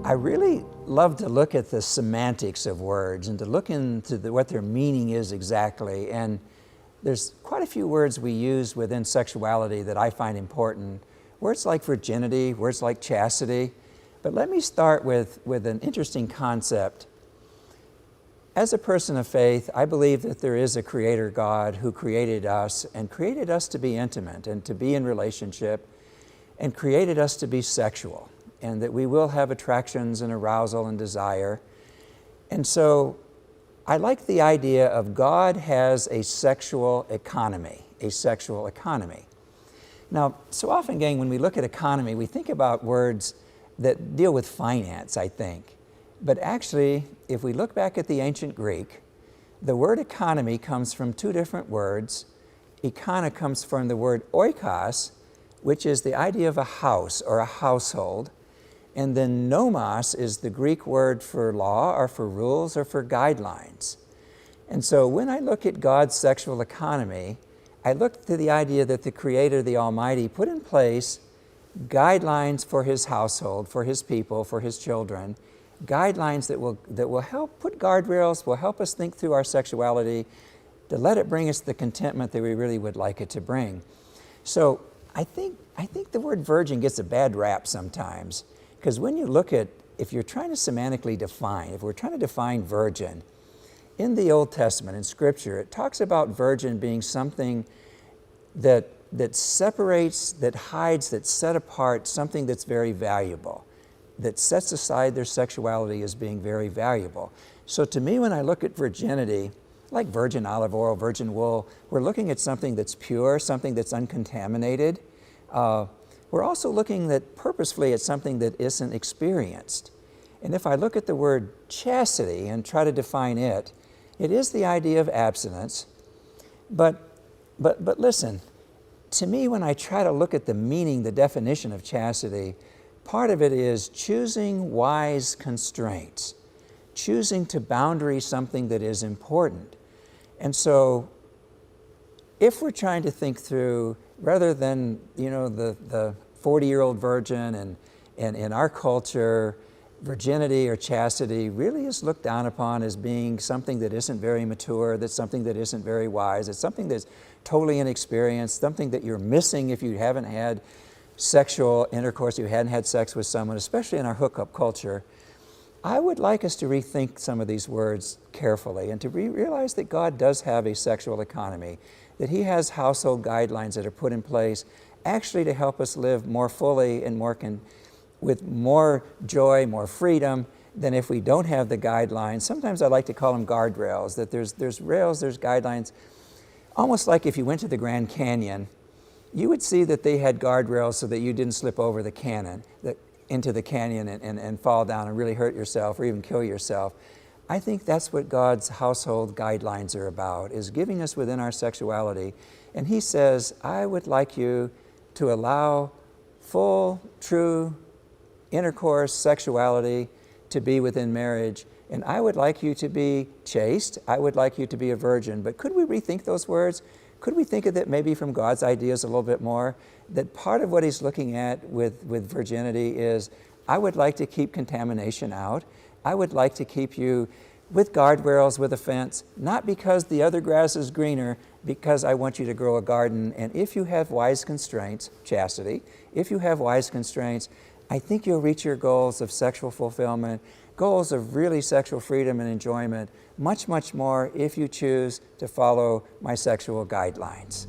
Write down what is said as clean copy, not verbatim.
I really love to look at the semantics of words and to look into what their meaning is exactly. And there's quite a few words we use within sexuality that I find important. Words like virginity, words like chastity. But let me start with an interesting concept. As a person of faith, I believe that there is a Creator God who created us and created us to be intimate and to be in relationship and created us to be sexual, and that we will have attractions and arousal and desire. And so I like the idea of God has a sexual economy, a sexual economy. Now, so often, gang, when we look at economy, we think about words that deal with finance, I think. But actually, if we look back at the ancient Greek, the word economy comes from two different words. Econo comes from the word oikos, which is the idea of a house or a household. And then nomos is the Greek word for law or for rules or for guidelines. And so when I look at God's sexual economy, I look to the idea that the Creator, the Almighty, put in place guidelines for His household, for His people, for His children, guidelines that will help put guardrails, will help us think through our sexuality, to let it bring us the contentment that we really would like it to bring. So I think the word virgin gets a bad rap sometimes, because when you look at, if you're trying to semantically define, if we're trying to define virgin, in the Old Testament, in Scripture, it talks about virgin being something that separates, that hides, that set apart something that's very valuable, that sets aside their sexuality as being very valuable. So to me, when I look at virginity, like virgin olive oil, virgin wool, we're looking at something that's pure, something that's uncontaminated. We're also looking purposefully at something that isn't experienced. And if I look at the word chastity and try to define it, it is the idea of abstinence. But listen, to me, when I try to look at the meaning, the definition of chastity, part of it is choosing wise constraints, choosing to boundary something that is important. And so if we're trying to think through, rather than, the 40-year-old virgin, and in our culture, virginity or chastity really is looked down upon as being something that isn't very mature, that's something that isn't very wise, it's something that's totally inexperienced, something that you're missing if you haven't had sexual intercourse, you hadn't had sex with someone, especially in our hookup culture. I would like us to rethink some of these words carefully and to realize that God does have a sexual economy, that He has household guidelines that are put in place actually to help us live more fully and with more joy, more freedom than if we don't have the guidelines. Sometimes I like to call them guardrails, that there's rails, there's guidelines. Almost like if you went to the Grand Canyon, you would see that they had guardrails so that you didn't slip over the canyon, into the canyon and fall down and really hurt yourself or even kill yourself. I think that's what God's household guidelines are about, is giving us within our sexuality. And He says, I would like you to allow full, true intercourse, sexuality to be within marriage. And I would like you to be chaste. I would like you to be a virgin. But could we rethink those words? Could we think of it maybe from God's ideas a little bit more? That part of what He's looking at with virginity is, I would like to keep contamination out. I would like to keep you with guardrails, with a fence, not because the other grass is greener, because I want you to grow a garden. And if you have wise constraints, chastity, if you have wise constraints, I think you'll reach your goals of sexual fulfillment, goals of really sexual freedom and enjoyment, much, much more if you choose to follow my sexual guidelines.